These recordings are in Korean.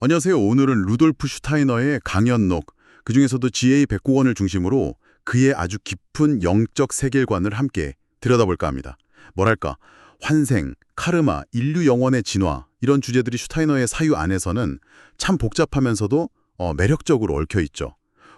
안녕하세요. 오늘은 루돌프 슈타이너의 강연록, 그중에서도 GA 109권을 중심으로 그의 아주 깊은 영적 세계관을 함께 들여다볼까 합니다. 뭐랄까, 환생, 카르마, 인류 영혼의 진화 이런 주제들이 슈타이너의 사유 안에서는 참 복잡하면서도 매력적으로 얽혀있죠.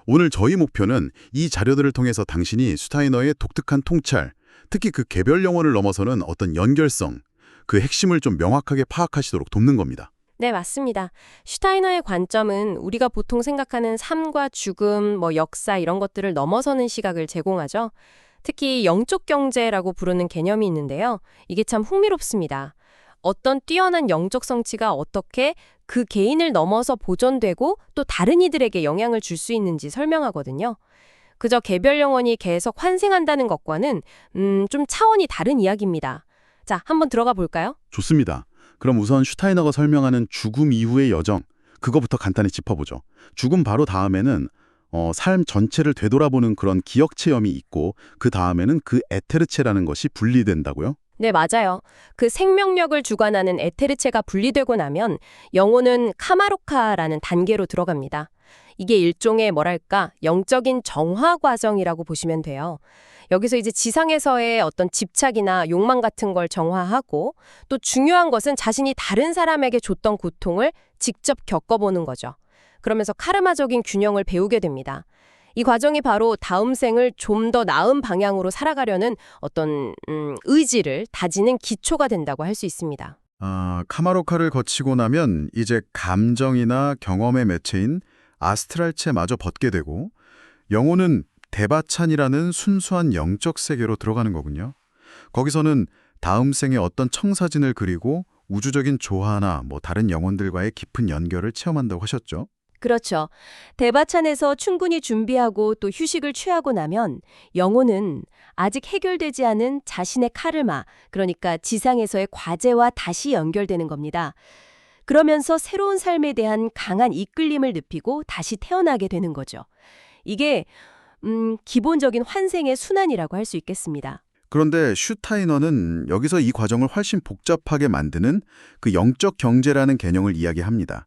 오늘 저희 목표는 이 자료들을 통해서 당신이 슈타이너의 독특한 통찰, 특히 그 개별 영혼을 넘어서는 어떤 연결성, 그 핵심을 좀 명확하게 파악하시도록 돕는 겁니다. 네, 맞습니다. 슈타이너의 관점은 우리가 보통 생각하는 삶과 죽음, 역사 이런 것들을 넘어서는 시각을 제공하죠. 특히 영적 경제라고 부르는 개념이 있는데요. 이게 참 흥미롭습니다. 어떤 뛰어난 영적 성취가 어떻게 그 개인을 넘어서 보존되고 또 다른 이들에게 영향을 줄 수 있는지 설명하거든요. 그저 개별 영혼이 계속 환생한다는 것과는 좀 차원이 다른 이야기입니다. 자, 한번 들어가 볼까요? 좋습니다. 그럼 우선 슈타이너가 설명하는 죽음 이후의 여정, 그거부터 간단히 짚어보죠. 죽음 바로 다음에는 삶 전체를 되돌아보는 그런 기억 체험이 있고 그 다음에는 그 에테르체라는 것이 분리된다고요? 네, 맞아요. 그 생명력을 주관하는 에테르체가 분리되고 나면 영혼은 카마로카라는 단계로 들어갑니다. 이게 일종의 영적인 정화 과정이라고 보시면 돼요. 여기서 이제 지상에서의 어떤 집착이나 욕망 같은 걸 정화하고 또 중요한 것은 자신이 다른 사람에게 줬던 고통을 직접 겪어보는 거죠. 그러면서 카르마적인 균형을 배우게 됩니다. 이 과정이 바로 다음 생을 좀 더 나은 방향으로 살아가려는 어떤 의지를 다지는 기초가 된다고 할 수 있습니다. 카마로카를 거치고 나면 이제 감정이나 경험의 매체인 아스트랄체마저 벗게 되고 영혼은 대바찬이라는 순수한 영적 세계로 들어가는 거군요. 거기서는 다음 생에 어떤 청사진을 그리고 우주적인 조화나 다른 영혼들과의 깊은 연결을 체험한다고 하셨죠? 그렇죠. 대바찬에서 충분히 준비하고 또 휴식을 취하고 나면 영혼은 아직 해결되지 않은 자신의 카르마, 그러니까 지상에서의 과제와 다시 연결되는 겁니다. 그러면서 새로운 삶에 대한 강한 이끌림을 느끼고 다시 태어나게 되는 거죠. 이게 기본적인 환생의 순환이라고 할 수 있겠습니다. 그런데 슈타이너는 여기서 이 과정을 훨씬 복잡하게 만드는 그 영적 경제라는 개념을 이야기합니다.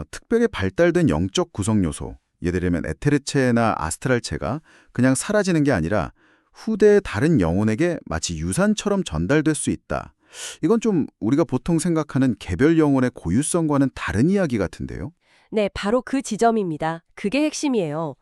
특별히 발달된 영적 구성 요소, 예를 들면 에테르체나 아스트랄체가 그냥 사라지는 게 아니라 후대의 다른 영혼에게 마치 유산처럼 전달될 수 있다. 이건 좀 우리가 보통 생각하는 개별 영혼의 고유성과는 다른 이야기 같은데요? 네, 바로 그 지점입니다. 그게 핵심이에요.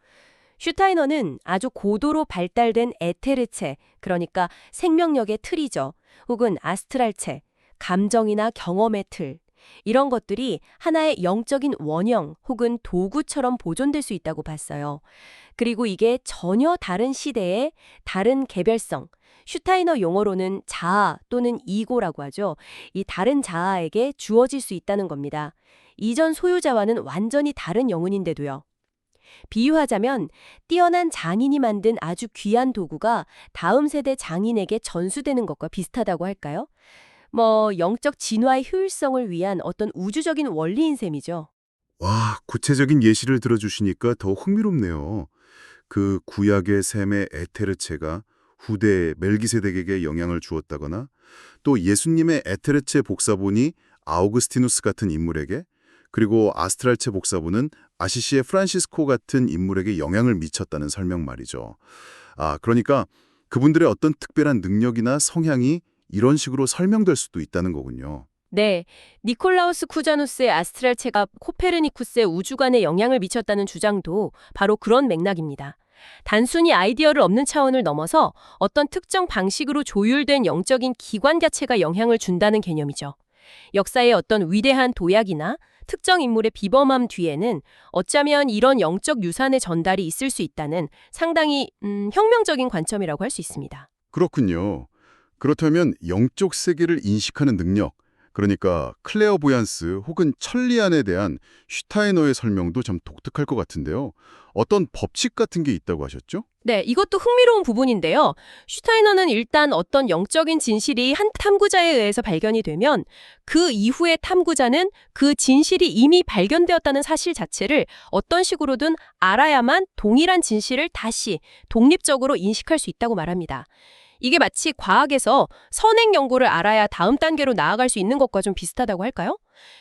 슈타이너는 아주 고도로 발달된 에테르체, 그러니까 생명력의 틀이죠. 혹은 아스트랄체, 감정이나 경험의 틀. 이런 것들이 하나의 영적인 원형 혹은 도구처럼 보존될 수 있다고 봤어요. 그리고 이게 전혀 다른 시대의 다른 개별성, 슈타이너 용어로는 자아 또는 이고라고 하죠. 이 다른 자아에게 주어질 수 있다는 겁니다. 이전 소유자와는 완전히 다른 영혼인데도요. 비유하자면 뛰어난 장인이 만든 아주 귀한 도구가 다음 세대 장인에게 전수되는 것과 비슷하다고 할까요? 영적 진화의 효율성을 위한 어떤 우주적인 원리인 셈이죠. 와, 구체적인 예시를 들어주시니까 더 흥미롭네요. 그 구약의 셈의 에테르체가 후대 멜기세덱에게 영향을 주었다거나 또 예수님의 에테르체 복사본이 아우구스티누스 같은 인물에게 그리고 아스트랄체 복사본은 아시시의 프란시스코 같은 인물에게 영향을 미쳤다는 설명 말이죠. 그러니까 그분들의 어떤 특별한 능력이나 성향이 이런 식으로 설명될 수도 있다는 거군요. 네, 니콜라우스 쿠자누스의 아스트랄체가 코페르니쿠스의 우주관에 영향을 미쳤다는 주장도 바로 그런 맥락입니다. 단순히 아이디어를 얻는 차원을 넘어서 어떤 특정 방식으로 조율된 영적인 기관 자체가 영향을 준다는 개념이죠. 역사의 어떤 위대한 도약이나 특정 인물의 비범함 뒤에는 어쩌면 이런 영적 유산의 전달이 있을 수 있다는 상당히 혁명적인 관점이라고 할 수 있습니다. 그렇군요. 그렇다면 영적 세계를 인식하는 능력, 그러니까 클레어보յան스 혹은 천리안에 대한 슈타이너의 설명도 참 독특할 것 같은데요. 어떤 법칙 같은 게 있다고 하셨죠? 네, 이것도 흥미로운 부분인데요. 슈타이너는 일단 어떤 영적인 진실이 한 탐구자에 의해서 발견이 되면 그 이후의 탐구자는 그 진실이 이미 발견되었다는 사실 자체를 어떤 식으로든 알아야만 동일한 진실을 다시 독립적으로 인식할 수 있다고 말합니다. 이게 마치 과학에서 선행 연구를 알아야 다음 단계로 나아갈 수 있는 것과 좀 비슷하다고 할까요?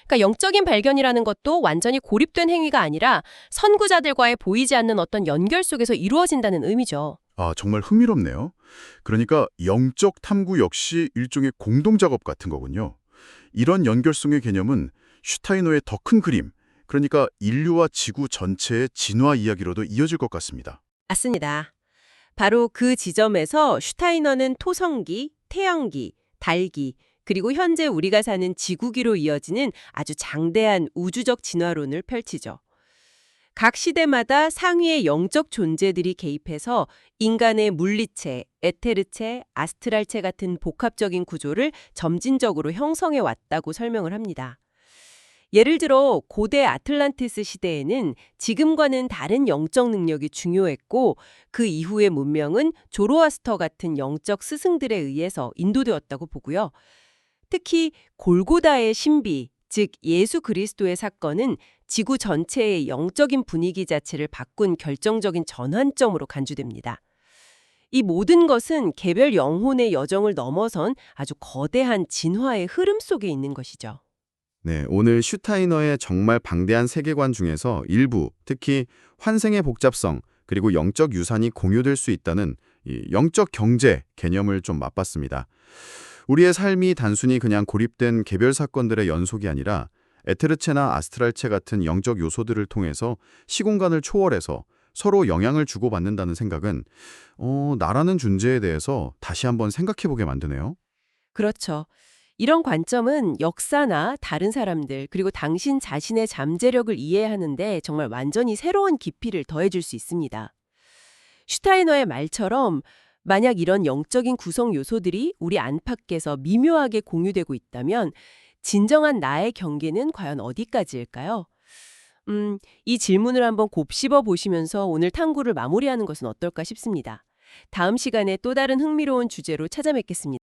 그러니까 영적인 발견이라는 것도 완전히 고립된 행위가 아니라 선구자들과의 보이지 않는 어떤 연결 속에서 이루어진다는 의미죠. 아, 정말 흥미롭네요. 그러니까 영적 탐구 역시 일종의 공동작업 같은 거군요. 이런 연결성의 개념은 슈타이너의 더 큰 그림, 그러니까 인류와 지구 전체의 진화 이야기로도 이어질 것 같습니다. 맞습니다. 바로 그 지점에서 슈타이너는 토성기, 태양기, 달기, 그리고 현재 우리가 사는 지구기로 이어지는 아주 장대한 우주적 진화론을 펼치죠. 각 시대마다 상위의 영적 존재들이 개입해서 인간의 물리체, 에테르체, 아스트랄체 같은 복합적인 구조를 점진적으로 형성해 왔다고 설명을 합니다. 예를 들어 고대 아틀란티스 시대에는 지금과는 다른 영적 능력이 중요했고 그 이후의 문명은 조로아스터 같은 영적 스승들에 의해서 인도되었다고 보고요. 특히 골고다의 신비, 즉 예수 그리스도의 사건은 지구 전체의 영적인 분위기 자체를 바꾼 결정적인 전환점으로 간주됩니다. 이 모든 것은 개별 영혼의 여정을 넘어선 아주 거대한 진화의 흐름 속에 있는 것이죠. 네, 오늘 슈타이너의 정말 방대한 세계관 중에서 일부, 특히 환생의 복잡성, 그리고 영적 유산이 공유될 수 있다는 이 영적 경제 개념을 좀 맛봤습니다. 우리의 삶이 단순히 그냥 고립된 개별 사건들의 연속이 아니라 에테르체나 아스트랄체 같은 영적 요소들을 통해서 시공간을 초월해서 서로 영향을 주고받는다는 생각은 나라는 존재에 대해서 다시 한번 생각해보게 만드네요. 그렇죠. 이런 관점은 역사나 다른 사람들, 그리고 당신 자신의 잠재력을 이해하는데 정말 완전히 새로운 깊이를 더해줄 수 있습니다. 슈타이너의 말처럼 만약 이런 영적인 구성 요소들이 우리 안팎에서 미묘하게 공유되고 있다면 진정한 나의 경계는 과연 어디까지일까요? 이 질문을 한번 곱씹어 보시면서 오늘 탐구를 마무리하는 것은 어떨까 싶습니다. 다음 시간에 또 다른 흥미로운 주제로 찾아뵙겠습니다.